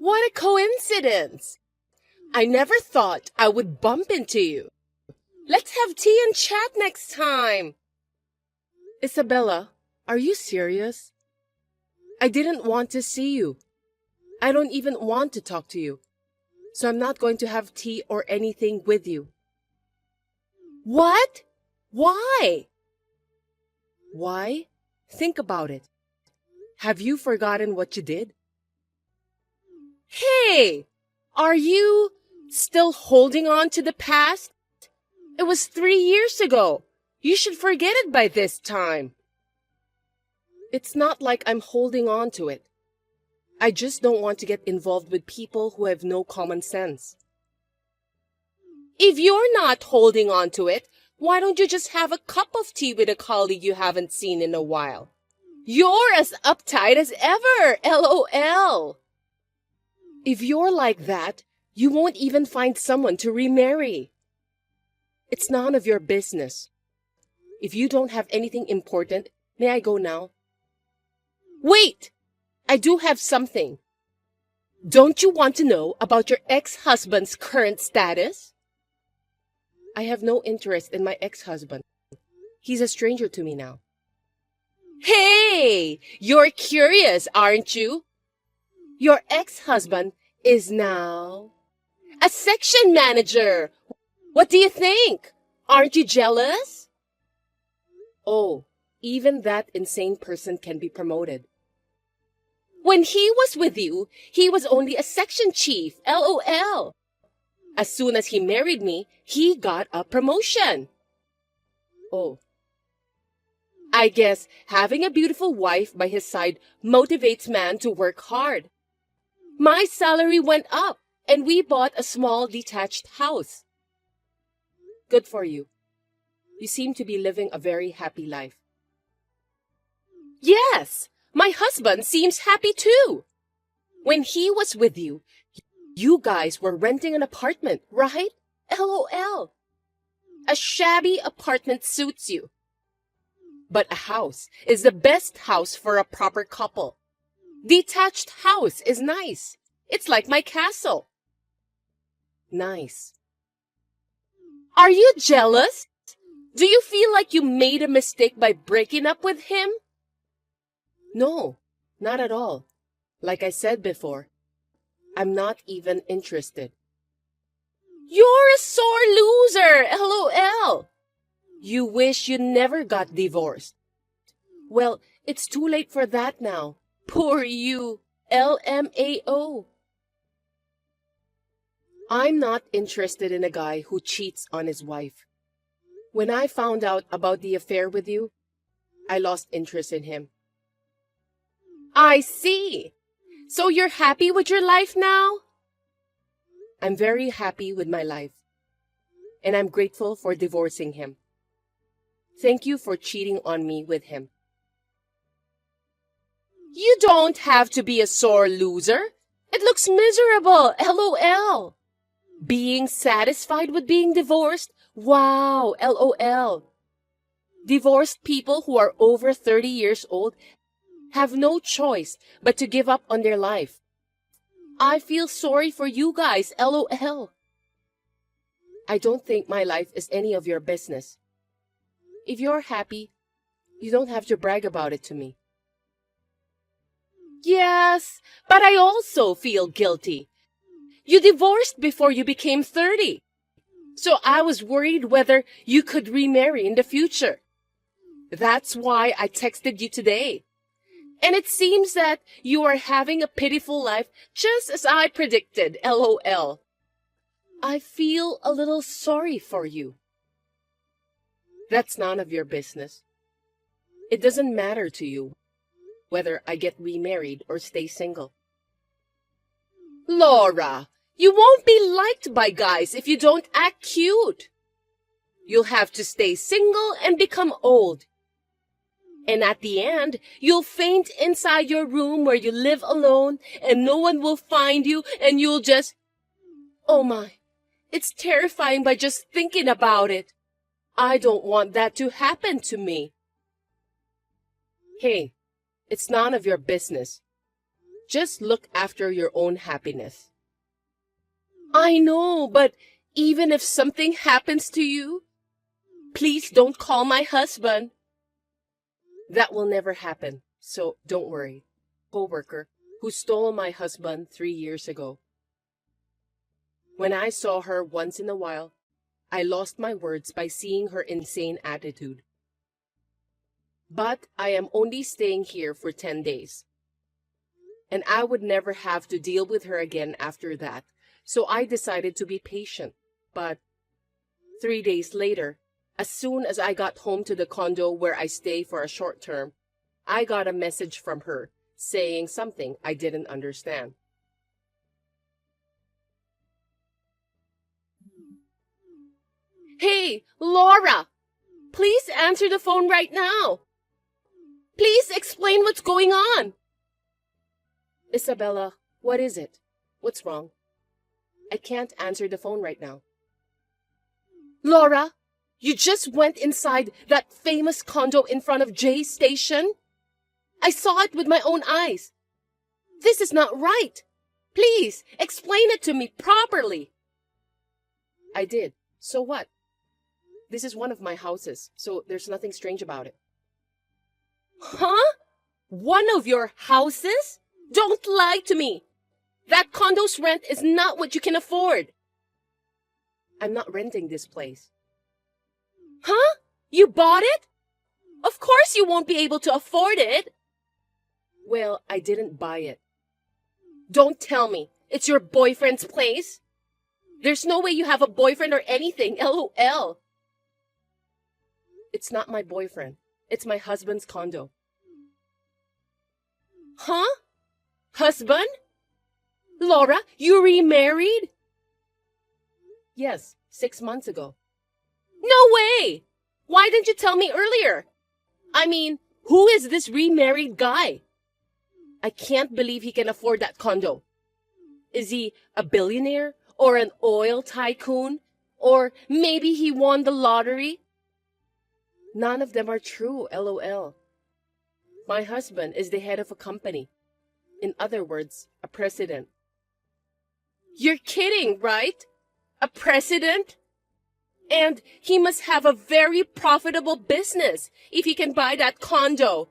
What a coincidence! I never thought I would bump into you. Let's have tea and chat next time. Isabella, are you serious? I didn't want to see you. I don't even want to talk to you. So I'm not going to have tea or anything with you. What? Why? Why? Think about it. Have you forgotten what you did? Hey! Are you still holding on to the past? It was 3 years ago. You should forget it by this time. It's not like I'm holding on to it. I just don't want to get involved with people who have no common sense. If you're not holding on to it, why don't you just have a cup of tea with a colleague you haven't seen in a while? You're as uptight as ever, LOL. If you're like that, you won't even find someone to remarry. It's none of your business. If you don't have anything important, may I go now? Wait! I do have something. Don't you want to know about your ex-husband's current status? I have no interest in my ex-husband. He's a stranger to me now. Hey! You're curious, aren't you? Your ex-husband is now a section manager. What do you think? Aren't you jealous? Oh, even that insane person can be promoted. When he was with you, he was only a section chief, LOL. As soon as he married me, he got a promotion. Oh. I guess having a beautiful wife by his side motivates man to work hard. My salary went up, and we bought a small detached house. Good for you. You seem to be living a very happy life. Yes, my husband seems happy too. When he was with you, you guys were renting an apartment, right? LOL. A shabby apartment suits you. But a house is the best house for a proper couple. Detached house is nice. It's like my castle. Nice. Are you jealous? Do you feel like you made a mistake by breaking up with him? No, not at all. Like I said before, I'm not even interested. You're a sore loser, LOL. You wish you never got divorced. Well, it's too late for that now. Poor you, LMAO. I'm not interested in a guy who cheats on his wife. When I found out about the affair with you, I lost interest in him. I see. So you're happy with your life now? I'm very happy with my life. And I'm grateful for divorcing him. Thank you for cheating on me with him. You don't have to be a sore loser. It looks miserable, LOL. Being satisfied with being divorced? Wow, LOL. Divorced people who are over 30 years old have no choice but to give up on their life. I feel sorry for you guys, LOL. I don't think my life is any of your business. If you're happy, you don't have to brag about it to me. Yes, but I also feel guilty. You divorced before you became 30. So I was worried whether you could remarry in the future. That's why I texted you today. And it seems that you are having a pitiful life just as I predicted, LOL. I feel a little sorry for you. That's none of your business. It doesn't matter to you whether I get remarried or stay single. Laura, you won't be liked by guys if you don't act cute. You'll have to stay single and become old. And at the end, you'll faint inside your room where you live alone and no one will find you and you'll just... Oh my, it's terrifying by just thinking about it. I don't want that to happen to me. Hey, it's none of your business. Just look after your own happiness. I know, but even if something happens to you, please don't call my husband. That will never happen, so don't worry. Coworker who stole my husband 3 years ago. When I saw her once in a while, I lost my words by seeing her insane attitude. But I am only staying here for 10 days. And I would never have to deal with her again after that, so I decided to be patient. But 3 days later, as soon as I got home to the condo where I stay for a short term, I got a message from her saying something I didn't understand. Hey, Laura! Please answer the phone right now. Please explain what's going on. Isabella, what is it? What's wrong? I can't answer the phone right now. Laura, you just went inside that famous condo in front of Jay's station? I saw it with my own eyes. This is not right. Please, explain it to me properly. I did. So what? This is one of my houses, so there's nothing strange about it. Huh? One of your houses? Don't lie to me. That condo's rent is not what you can afford. I'm not renting this place. Huh? You bought it? Of course you won't be able to afford it. Well, I didn't buy it. Don't tell me it's your boyfriend's place. There's no way you have a boyfriend or anything, LOL. It's not my boyfriend. It's my husband's condo. Huh? Husband? Laura, you remarried? Yes, 6 months ago. No way! Why didn't you tell me earlier? I mean, who is this remarried guy? I can't believe he can afford that condo. Is he a billionaire or an oil tycoon? Or maybe he won the lottery? None of them are true, LOL. My husband is the head of a company. In other words, a president. You're kidding, right? A president? And he must have a very profitable business if he can buy that condo.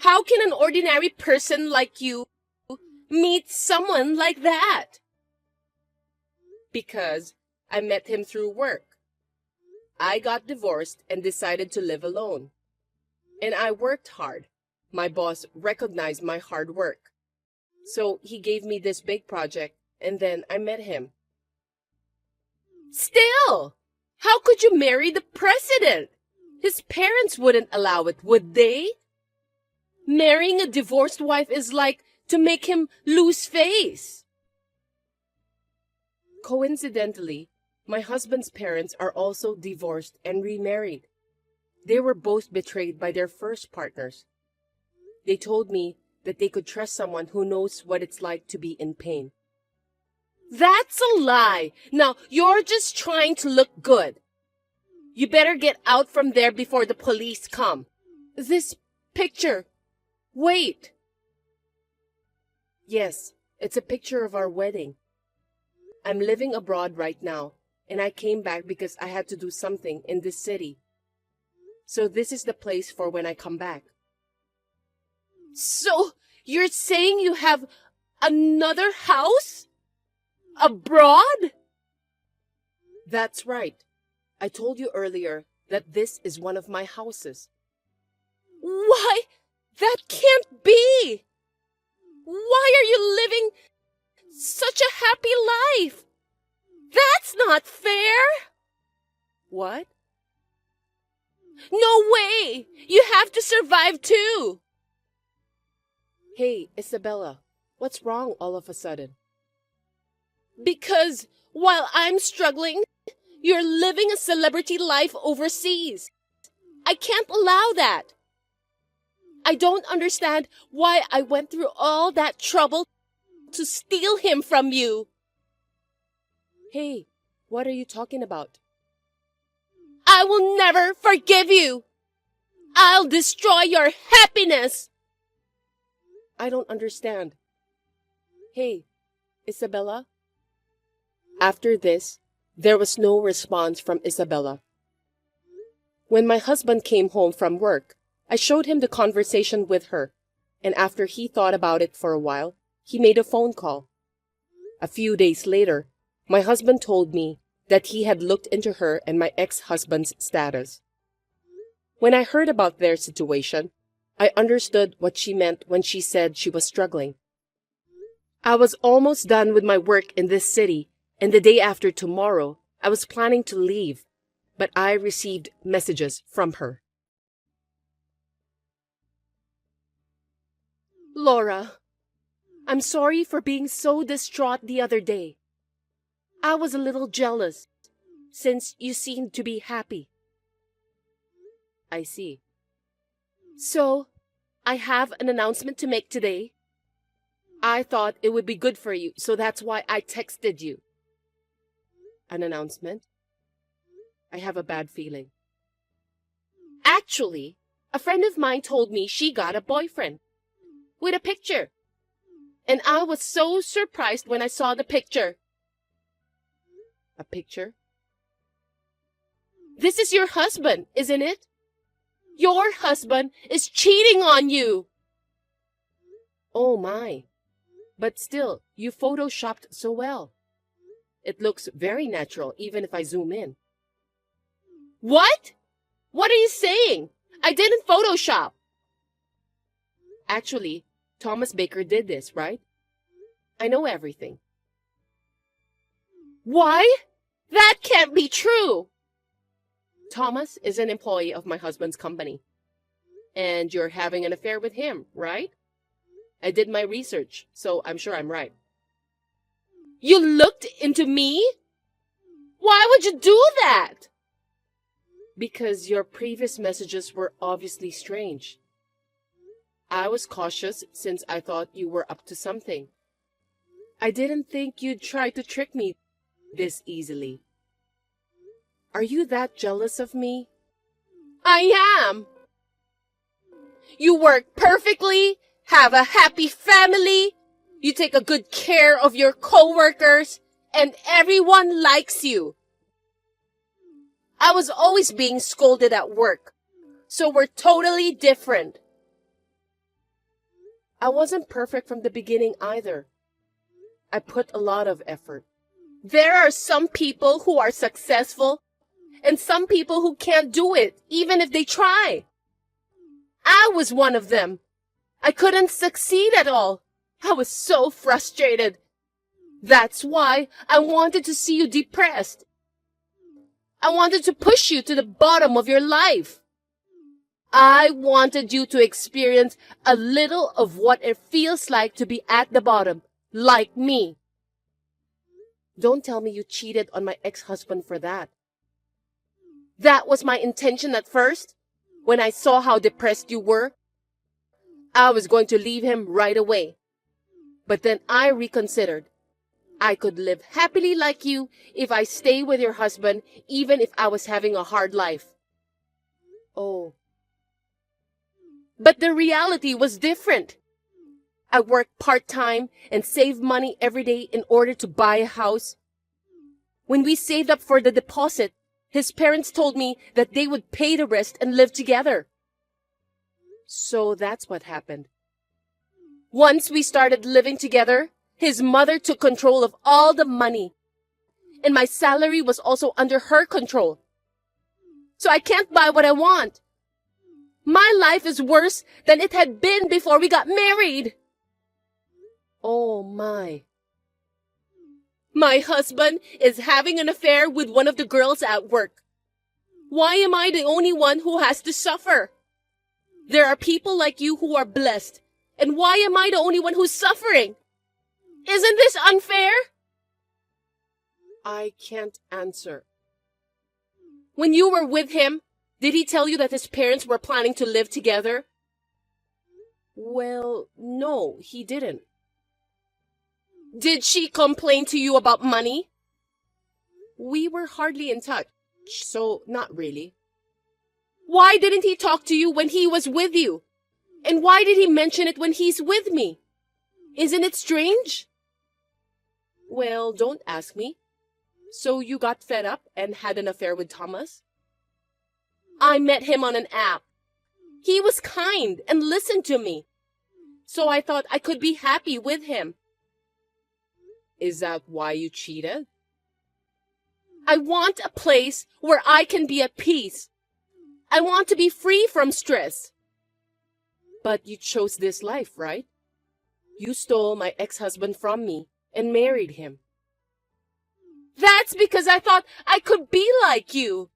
How can an ordinary person like you meet someone like that? Because I met him through work. I got divorced and decided to live alone. And I worked hard. My boss recognized my hard work. So he gave me this big project, and then I met him. Still, how could you marry the president? His parents wouldn't allow it, would they? Marrying a divorced wife is like to make him lose face. Coincidentally, my husband's parents are also divorced and remarried. They were both betrayed by their first partners. They told me that they could trust someone who knows what it's like to be in pain. That's a lie. Now, you're just trying to look good. You better get out from there before the police come. This picture. Wait. Yes, it's a picture of our wedding. I'm living abroad right now, and I came back because I had to do something in this city. So this is the place for when I come back. So, you're saying you have another house? Abroad? That's right. I told you earlier that this is one of my houses. Why? That can't be! Why are you living such a happy life? That's not fair! What? No way! You have to survive too! Hey, Isabella, what's wrong all of a sudden? Because while I'm struggling, you're living a celebrity life overseas. I can't allow that. I don't understand why I went through all that trouble to steal him from you. Hey, what are you talking about? I will never forgive you. I'll destroy your happiness. I don't understand. Hey, Isabella? After this, there was no response from Isabella. When my husband came home from work, I showed him the conversation with her, and after he thought about it for a while, he made a phone call. A few days later, my husband told me that he had looked into her and my ex-husband's status. When I heard about their situation, I understood what she meant when she said she was struggling. I was almost done with my work in this city, and the day after tomorrow, I was planning to leave, but I received messages from her. Laura, I'm sorry for being so distraught the other day. I was a little jealous, since you seemed to be happy. I see. So, I have an announcement to make today. I thought it would be good for you, so that's why I texted you. An announcement? I have a bad feeling. Actually, a friend of mine told me she got a boyfriend. With a picture. And I was so surprised when I saw the picture. A picture? This is your husband, isn't it? Your husband is cheating on you. Oh my. But still, you photoshopped so well. It looks very natural, even if I zoom in. What? What are you saying? I didn't Photoshop. Actually, Thomas Baker did this, right? I know everything. Why? That can't be true. Thomas is an employee of my husband's company. And you're having an affair with him, right? I did my research, so I'm sure I'm right. You looked into me? Why would you do that? Because your previous messages were obviously strange. I was cautious since I thought you were up to something. I didn't think you'd try to trick me this easily. Are you that jealous of me? I am. You work perfectly, have a happy family, you take a good care of your coworkers, and everyone likes you. I was always being scolded at work, so we're totally different. I wasn't perfect from the beginning either. I put a lot of effort. There are some people who are successful and some people who can't do it, even if they try. I was one of them. I couldn't succeed at all. I was so frustrated. That's why I wanted to see you depressed. I wanted to push you to the bottom of your life. I wanted you to experience a little of what it feels like to be at the bottom, like me. Don't tell me you cheated on my ex-husband for that. That was my intention at first. When I saw how depressed you were, I was going to leave him right away. But then I reconsidered. I could live happily like you if I stay with your husband, even if I was having a hard life. Oh. But the reality was different. I worked part-time and saved money every day in order to buy a house. When we saved up for the deposit, his parents told me that they would pay the rest and live together. So that's what happened. Once we started living together, his mother took control of all the money. And my salary was also under her control. So I can't buy what I want. My life is worse than it had been before we got married. Oh my. My husband is having an affair with one of the girls at work. Why am I the only one who has to suffer? There are people like you who are blessed. And why am I the only one who's suffering? Isn't this unfair? I can't answer. When you were with him, did he tell you that his parents were planning to live together? Well, no, he didn't. Did she complain to you about money? We were hardly in touch, so not really. Why didn't he talk to you when he was with you? And why did he mention it when he's with me? Isn't it strange? Well, don't ask me. So you got fed up and had an affair with Thomas? I met him on an app. He was kind and listened to me. So I thought I could be happy with him. Is that why you cheated? I want a place where I can be at peace. I want to be free from stress. But you chose this life, right? You stole my ex-husband from me and married him. That's because I thought I could be like you.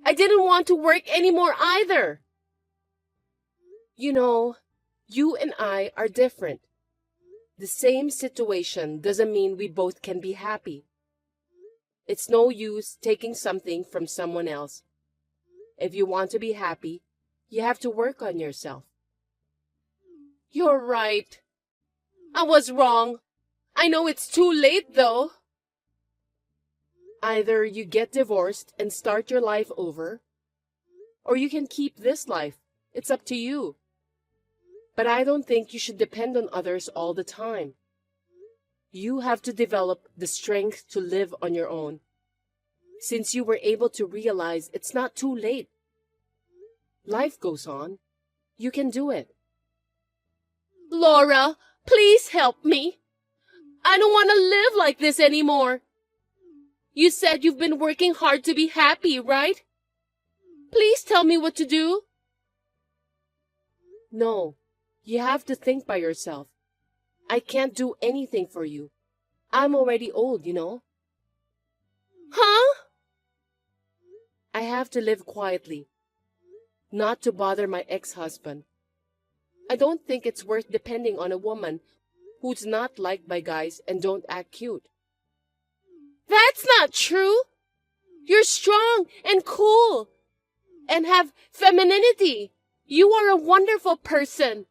I didn't want to work anymore either. You know, you and I are different. The same situation doesn't mean we both can be happy. It's no use taking something from someone else. If you want to be happy, you have to work on yourself. You're right. I was wrong. I know it's too late, though. Either you get divorced and start your life over, or you can keep this life. It's up to you. But I don't think you should depend on others all the time. You have to develop the strength to live on your own. Since you were able to realize it's not too late. Life goes on. You can do it. Laura, please help me. I don't want to live like this anymore. You said you've been working hard to be happy, right? Please tell me what to do. No, you have to think by yourself. I can't do anything for you. I'm already old, you know. Huh? I have to live quietly, not to bother my ex-husband. I don't think it's worth depending on a woman who's not liked by guys and don't act cute. That's not true. You're strong and cool and have femininity. You are a wonderful person.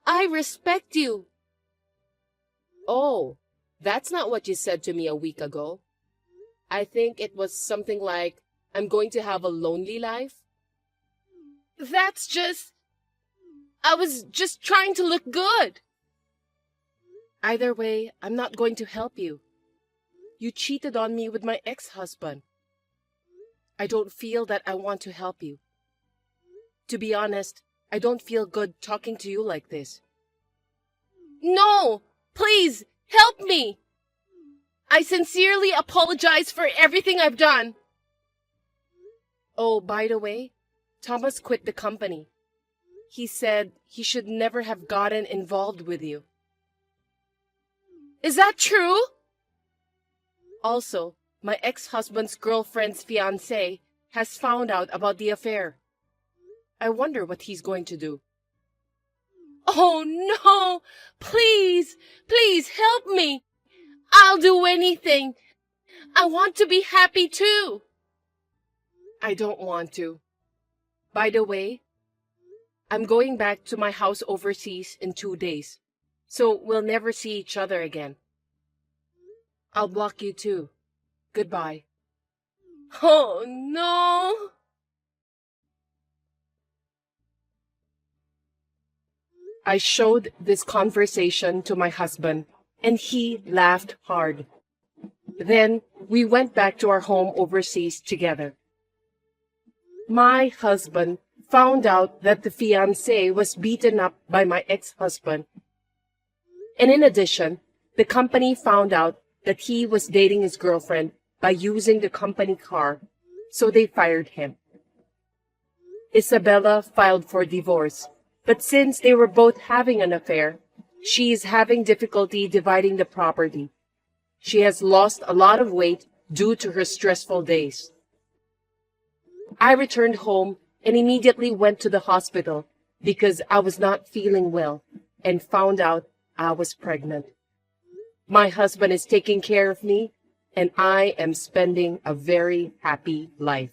I respect you. Oh, that's not what you said to me a week ago. I think it was something like, I'm going to have a lonely life. I was just trying to look good. Either way, I'm not going to help you. You cheated on me with my ex-husband. I don't feel that I want to help you. To be honest, I don't feel good talking to you like this. No! Please, help me! I sincerely apologize for everything I've done. Oh, by the way, Thomas quit the company. He said he should never have gotten involved with you. Is that true? Also, my ex-husband's girlfriend's fiancé has found out about the affair. I wonder what he's going to do. Oh no! Please, please help me! I'll do anything. I want to be happy too. I don't want to. By the way, I'm going back to my house overseas in 2 days, so we'll never see each other again. I'll block you too. Goodbye. Oh no! I showed this conversation to my husband, and he laughed hard. Then we went back to our home overseas together. My husband found out that the fiancé was beaten up by my ex-husband. And in addition, the company found out that he was dating his girlfriend by using the company car, so they fired him. Isabella filed for divorce, but since they were both having an affair, she is having difficulty dividing the property. She has lost a lot of weight due to her stressful days. I returned home and immediately went to the hospital because I was not feeling well and found out I was pregnant. My husband is taking care of me, and I am spending a very happy life.